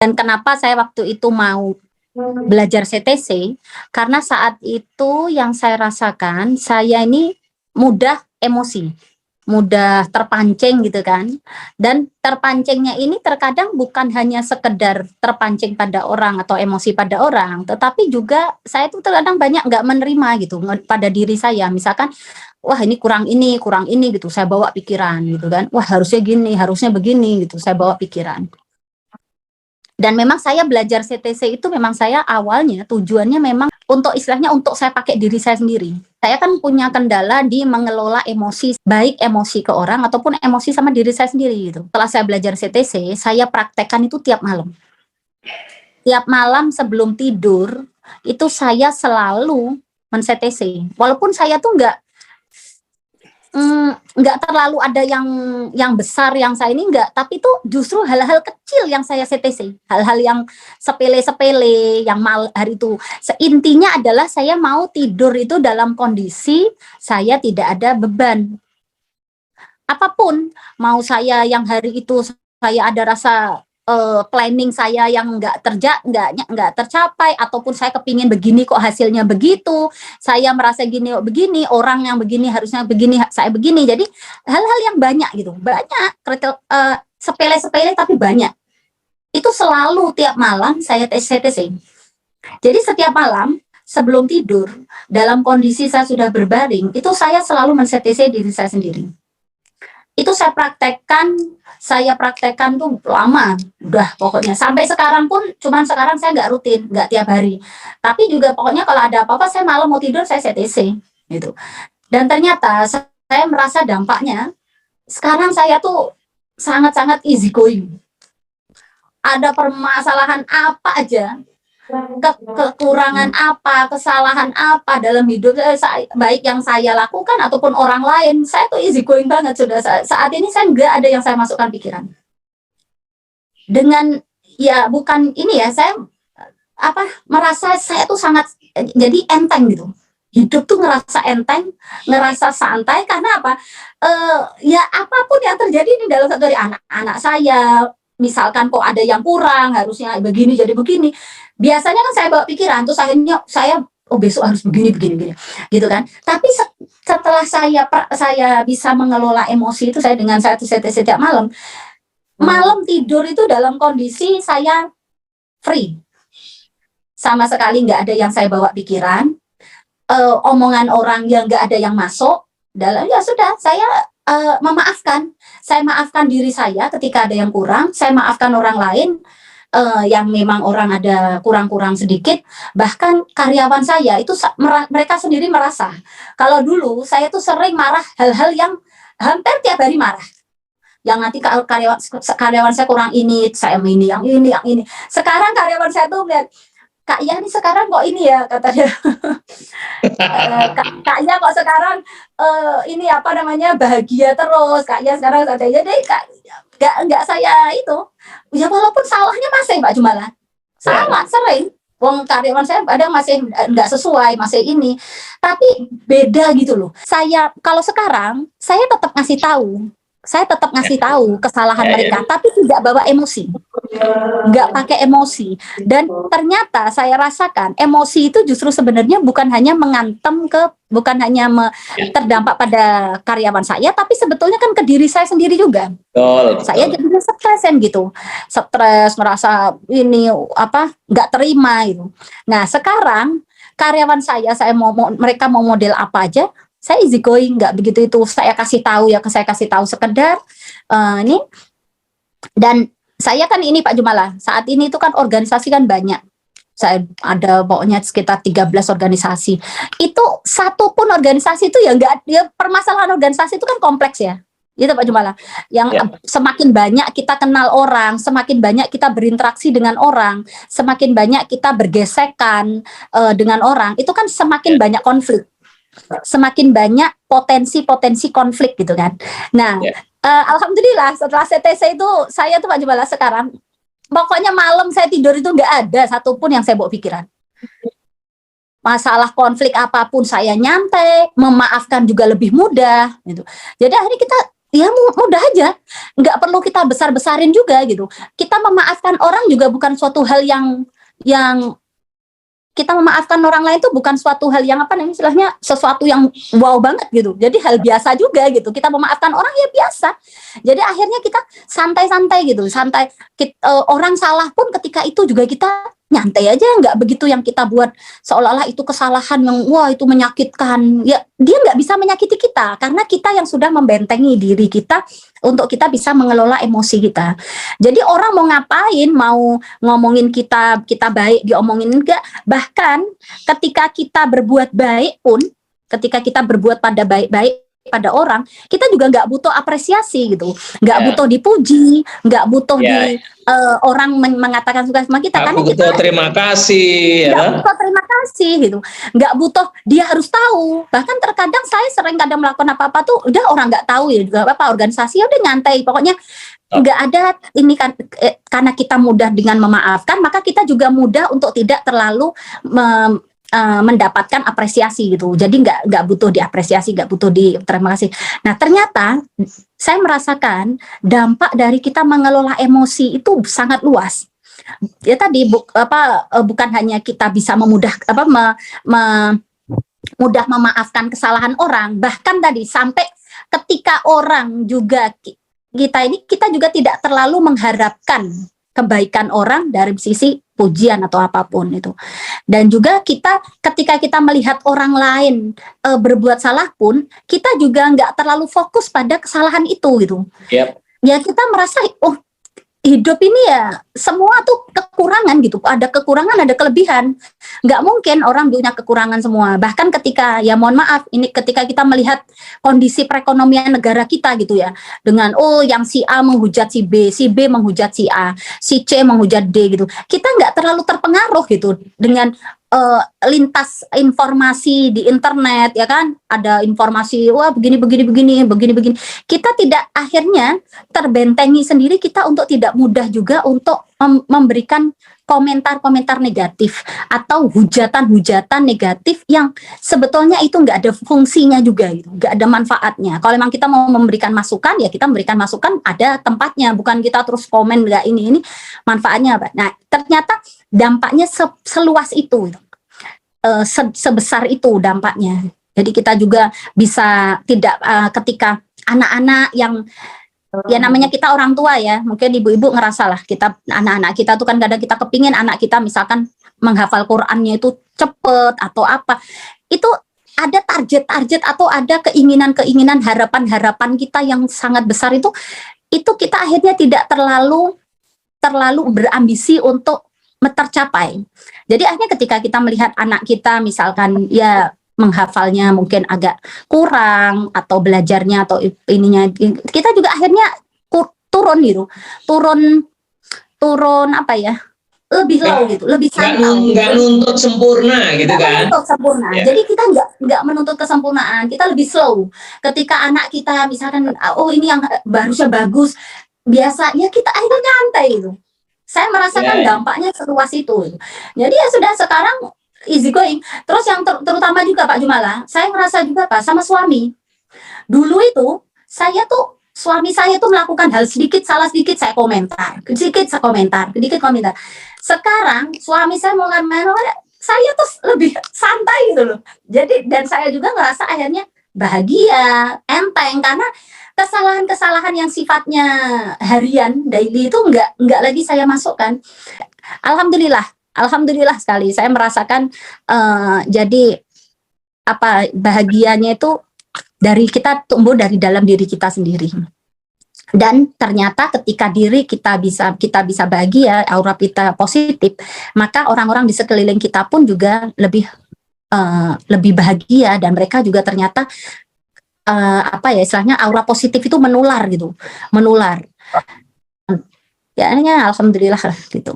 Dan kenapa saya waktu itu mau belajar CTC, karena saat itu yang saya rasakan, saya ini mudah emosi, mudah terpancing gitu kan. Dan terpancingnya ini terkadang bukan hanya sekedar terpancing pada orang atau emosi pada orang, tetapi juga saya tuh terkadang banyak nggak menerima gitu pada diri saya. Misalkan, wah ini kurang ini gitu, saya bawa pikiran gitu kan. Wah harusnya gini, harusnya begini gitu, saya bawa pikiran. Dan memang saya belajar CTC itu memang saya awalnya tujuannya memang untuk istilahnya untuk saya pakai diri saya sendiri. Saya kan punya kendala di mengelola emosi, baik emosi ke orang ataupun emosi sama diri saya sendiri gitu. Setelah saya belajar CTC, saya praktekkan itu tiap malam. Tiap malam sebelum tidur, itu saya selalu men-CTC. Walaupun saya tuh nggak terlalu ada yang besar yang saya ini enggak, tapi itu justru hal-hal kecil yang saya CTC, hal-hal yang sepele-sepele yang hari itu. Intinya adalah saya mau tidur itu dalam kondisi saya tidak ada beban. Apapun, mau saya yang hari itu saya ada rasa planning saya yang nggak tercapai, ataupun saya kepingin begini kok hasilnya begitu, saya merasa gini kok begini, orang yang begini harusnya begini, saya begini. Jadi hal-hal yang banyak gitu, banyak sepele-sepele tapi banyak. Itu selalu tiap malam saya CTC. Jadi setiap malam sebelum tidur, dalam kondisi saya sudah berbaring, itu saya selalu men-CTC diri saya sendiri. Itu saya praktekkan tuh lama, udah pokoknya sampai sekarang pun, cuman sekarang saya nggak rutin, nggak tiap hari, tapi juga pokoknya kalau ada apa-apa saya malam mau tidur saya CTC gitu. Dan ternyata saya merasa dampaknya sekarang saya tuh sangat-sangat easy going. Ada permasalahan apa aja, kekurangan apa, kesalahan apa dalam hidup saya, baik yang saya lakukan ataupun orang lain, saya tuh easy going banget sudah. Saat ini saya nggak ada yang saya masukkan pikiran. Dengan ya bukan ini ya, saya merasa saya tuh sangat jadi enteng gitu. Hidup tuh ngerasa enteng, ngerasa santai karena apa? Ya apapun yang terjadi ini dalam satu hari, anak-anak saya misalkan kok ada yang kurang, harusnya begini jadi begini. Biasanya kan saya bawa pikiran, terus akhirnya saya besok harus begini gitu kan. Tapi setelah saya bisa mengelola emosi itu, saya dengan saya setiap malam tidur itu dalam kondisi saya free, sama sekali nggak ada yang saya bawa pikiran, omongan orang yang nggak ada yang masuk dalam. Ya sudah, saya memaafkan. Saya maafkan diri saya ketika ada yang kurang, saya maafkan orang lain yang memang orang ada kurang-kurang sedikit. Bahkan karyawan saya itu mereka sendiri merasa kalau dulu saya tuh sering marah hal-hal yang hampir tiap hari marah, yang nanti karyawan saya kurang ini, saya ini yang ini. Sekarang karyawan saya tuh lihat, Kak Iya nih sekarang kok ini ya, katanya. Kak Iya kok sekarang ini bahagia terus, Kak Iya sekarang katanya. Jadi nggak saya itu, ya walaupun salahnya masih Mbak Jumala, salah sering. Wong karyawan saya ada masih nggak sesuai, masih ini, tapi beda gitu loh. Saya kalau sekarang saya tetap ngasih tahu kesalahan mereka, tapi tidak bawa emosi, nggak pakai emosi. Dan ternyata saya rasakan emosi itu justru sebenarnya bukan hanya bukan hanya terdampak pada karyawan saya, tapi sebetulnya kan ke diri saya sendiri juga. Saya jadinya stres, merasa ini nggak terima gitu. Nah sekarang karyawan saya mereka mau model apa aja, saya easy going, nggak begitu itu. Saya kasih tahu sekedar ini. Dan saya kan ini Pak Jumala, saat ini itu kan organisasi kan banyak. Saya ada pokoknya sekitar 13 organisasi. Itu satu pun organisasi itu ya nggak, ya permasalahan organisasi itu kan kompleks ya. Itu Pak Jumala. Yang semakin banyak kita kenal orang, semakin banyak kita berinteraksi dengan orang, semakin banyak kita bergesekan dengan orang, itu kan semakin banyak konflik. Semakin banyak potensi konflik gitu kan. Nah, alhamdulillah setelah CTC itu saya tuh Pak Jumala sekarang pokoknya malam saya tidur itu nggak ada satupun yang saya bawa pikiran. Masalah konflik apapun saya nyantai, memaafkan juga lebih mudah gitu. Jadi akhirnya kita ya mudah aja, nggak perlu kita besar-besarin juga gitu. Kita memaafkan orang juga bukan suatu hal yang kita memaafkan orang lain itu bukan suatu hal yang apa namanya istilahnya sesuatu yang wow banget gitu. Jadi hal biasa juga gitu. Kita memaafkan orang ya biasa. Jadi akhirnya kita santai-santai gitu. Santai orang salah pun ketika itu juga kita nyantai aja, nggak begitu yang kita buat seolah-olah itu kesalahan yang wah itu menyakitkan. Ya dia nggak bisa menyakiti kita karena kita yang sudah membentengi diri kita untuk kita bisa mengelola emosi kita. Jadi orang mau ngapain, mau ngomongin kita baik, diomongin enggak. Bahkan ketika kita berbuat baik pun, ketika kita berbuat pada baik-baik pada orang, kita juga nggak butuh apresiasi gitu, nggak butuh dipuji, nggak butuh di orang mengatakan suka sama kita, karena kita terima kasih, nggak butuh terima kasih gitu, nggak butuh dia harus tahu. Bahkan terkadang saya sering kadang melakukan apa-apa tuh udah orang nggak tahu ya juga apa organisasi ya udah nyantai, pokoknya nggak ada ini kan karena kita mudah dengan memaafkan, maka kita juga mudah untuk tidak terlalu mendapatkan apresiasi gitu. Jadi nggak butuh diapresiasi, nggak butuh di terima kasih. Nah ternyata saya merasakan dampak dari kita mengelola emosi itu sangat luas. Ya tadi bukan hanya kita bisa mudah memaafkan kesalahan orang, bahkan tadi sampai ketika orang juga kita juga tidak terlalu mengharapkan kebaikan orang dari sisi pujian atau apapun itu. Dan juga ketika kita melihat orang lain berbuat salah pun, kita juga nggak terlalu fokus pada kesalahan itu gitu. Yep. Ya kita merasa hidup ini ya semua tuh kekurangan gitu, ada kekurangan ada kelebihan, nggak mungkin orang punya kekurangan semua. Bahkan ketika ya mohon maaf ini ketika kita melihat kondisi perekonomian negara kita gitu ya, dengan yang si A menghujat si B menghujat si A, si C menghujat D gitu, kita nggak terlalu terpengaruh gitu dengan lintas informasi di internet ya kan, ada informasi wah begini, kita tidak akhirnya terbentengi sendiri kita untuk tidak mudah juga untuk memberikan komentar-komentar negatif atau hujatan-hujatan negatif yang sebetulnya itu nggak ada fungsinya juga gitu, nggak ada manfaatnya. Kalau memang kita mau memberikan masukan ya kita memberikan masukan ada tempatnya, bukan kita terus komen nggak ini manfaatnya apa. Nah ternyata dampaknya seluas itu, sebesar itu dampaknya. Jadi kita juga bisa tidak ketika anak-anak yang ya namanya kita orang tua ya, mungkin ibu-ibu ngerasa lah kita anak-anak kita tuh kan kadang kita kepingin anak kita misalkan menghafal Qurannya itu cepet atau apa, itu ada target-target atau ada keinginan-keinginan harapan-harapan kita yang sangat besar itu kita akhirnya tidak terlalu berambisi untuk tercapai. Jadi akhirnya ketika kita melihat anak kita misalkan ya menghafalnya mungkin agak kurang atau belajarnya atau ininya, kita juga akhirnya turun gitu, turun apa ya, lebih low gitu, lebih nggak nuntut sempurna gitu kan? Nuntut sempurna. Yeah. Jadi kita nggak menuntut kesempurnaan, kita lebih slow. Ketika anak kita misalkan ini yang harusnya bagus, biasanya kita akhirnya nyantai gitu. Saya merasakan dampaknya seluas itu. Jadi ya sudah sekarang easy going. Terus yang terutama juga Pak Jumala, saya merasa juga Pak sama suami. Dulu itu suami saya tuh melakukan hal sedikit, salah sedikit saya komentar, sedikit komentar. Sekarang suami saya mau saya tuh lebih santai gitu loh. Jadi dan saya juga ngerasa akhirnya bahagia, enteng karena kesalahan-kesalahan yang sifatnya harian, daily itu nggak lagi saya masukkan. Alhamdulillah sekali saya merasakan jadi bahagianya itu dari kita tumbuh dari dalam diri kita sendiri. Dan ternyata ketika diri kita bisa bahagia, aura kita positif, maka orang-orang di sekeliling kita pun juga lebih bahagia dan mereka juga ternyata istilahnya aura positif itu menular. Ya alhamdulillah gitu.